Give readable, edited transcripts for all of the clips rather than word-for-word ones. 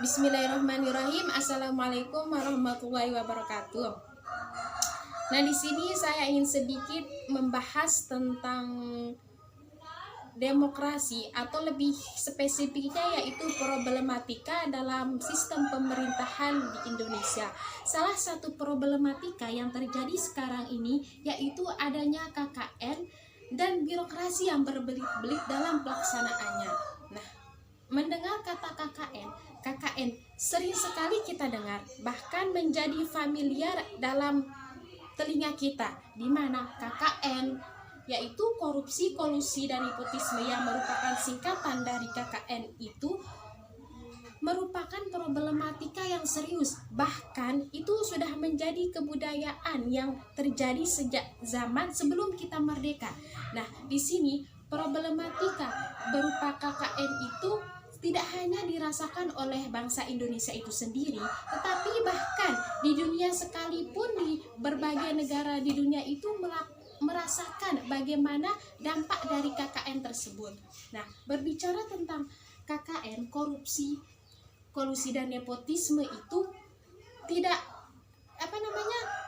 Bismillahirrahmanirrahim. Assalamualaikum warahmatullahi wabarakatuh. Nah, di sini saya ingin sedikit membahas tentang demokrasi atau lebih spesifiknya yaitu problematika dalam sistem pemerintahan di Indonesia. Salah satu problematika yang terjadi sekarang ini yaitu adanya KKN dan birokrasi yang berbelit-belit dalam pelaksanaannya. Nah, mendengar kata KKN sering sekali kita dengar, bahkan menjadi familiar dalam telinga kita, di mana KKN yaitu korupsi, kolusi, dan nepotisme yang merupakan singkatan dari KKN itu merupakan problematika yang serius. Bahkan itu sudah menjadi kebudayaan yang terjadi sejak zaman sebelum kita merdeka. Nah, di sini problematika berupa KKN itu tidak hanya dirasakan oleh bangsa Indonesia itu sendiri, tetapi bahkan di dunia sekalipun, di berbagai negara di dunia itu merasakan bagaimana dampak dari KKN tersebut. Nah, berbicara tentang KKN, korupsi, kolusi, dan nepotisme itu tidak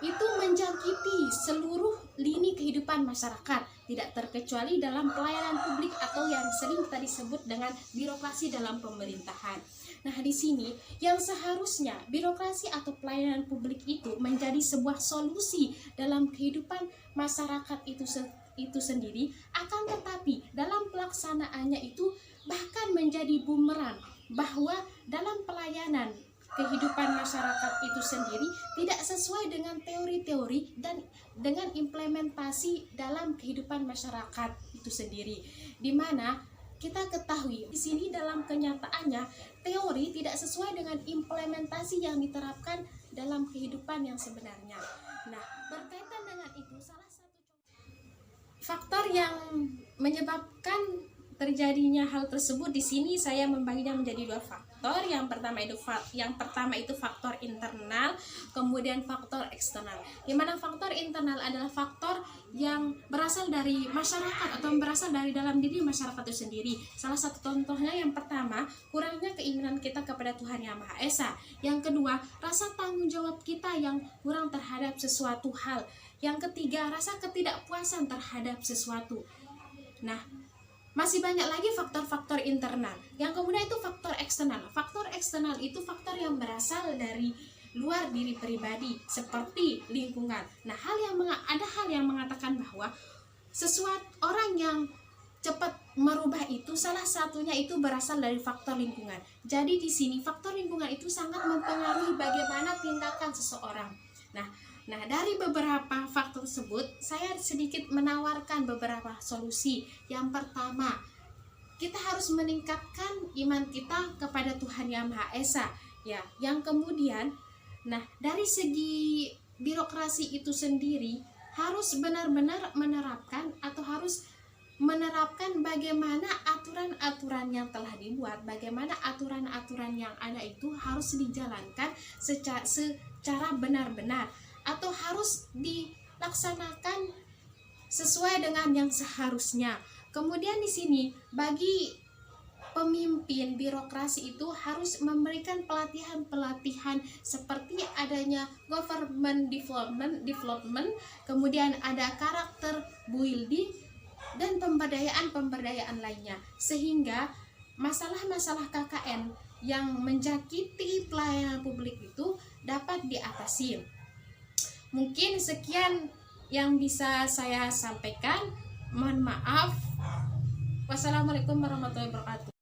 itu menjangkiti seluruh lini kehidupan masyarakat, tidak terkecuali dalam pelayanan publik atau yang sering kita sebut dengan birokrasi dalam pemerintahan. Nah, di sini yang seharusnya birokrasi atau pelayanan publik itu menjadi sebuah solusi dalam kehidupan masyarakat itu sendiri, akan tetapi dalam pelaksanaannya itu bahkan menjadi bumerang, bahwa dalam pelayanan kehidupan masyarakat itu sendiri tidak sesuai dengan teori-teori dan dengan implementasi dalam kehidupan masyarakat itu sendiri, di mana kita ketahui di sini dalam kenyataannya teori tidak sesuai dengan implementasi yang diterapkan dalam kehidupan yang sebenarnya. Nah, berkaitan dengan itu, salah satu faktor yang menyebabkan terjadinya hal tersebut di sini saya membaginya menjadi dua faktor. Yang pertama itu faktor internal, kemudian faktor eksternal. Di mana faktor internal adalah faktor yang berasal dari masyarakat atau berasal dari dalam diri masyarakat itu sendiri. Salah satu contohnya yang pertama, kurangnya keimanan kita kepada Tuhan Yang Maha Esa. Yang kedua, rasa tanggung jawab kita yang kurang terhadap sesuatu hal. Yang ketiga, rasa ketidakpuasan terhadap sesuatu. Nah, masih banyak lagi faktor-faktor internal. Yang kemudian itu faktor eksternal. Faktor eksternal itu faktor yang berasal dari luar diri pribadi, seperti lingkungan. Nah, ada hal yang mengatakan bahwa sesuatu orang yang cepat merubah itu salah satunya itu berasal dari faktor lingkungan. Jadi di sini faktor lingkungan itu sangat mempengaruhi bagaimana tindakan seseorang. Nah, dari beberapa faktor tersebut, saya sedikit menawarkan beberapa solusi. Yang pertama, kita harus meningkatkan iman kita kepada Tuhan Yang Maha Esa. Ya, yang kemudian, dari segi birokrasi itu sendiri harus benar-benar menerapkan atau harus menerapkan bagaimana aturan-aturan yang telah dibuat, bagaimana aturan-aturan yang ada itu harus dijalankan secara benar-benar, atau harus dilaksanakan sesuai dengan yang seharusnya. Kemudian di sini bagi pemimpin birokrasi itu harus memberikan pelatihan-pelatihan seperti adanya government development, kemudian ada karakter building dan pemberdayaan lainnya, sehingga masalah-masalah KKN yang menjangkiti pelayanan publik itu dapat diatasi. Mungkin sekian yang bisa saya sampaikan. Mohon maaf. Wassalamualaikum warahmatullahi wabarakatuh.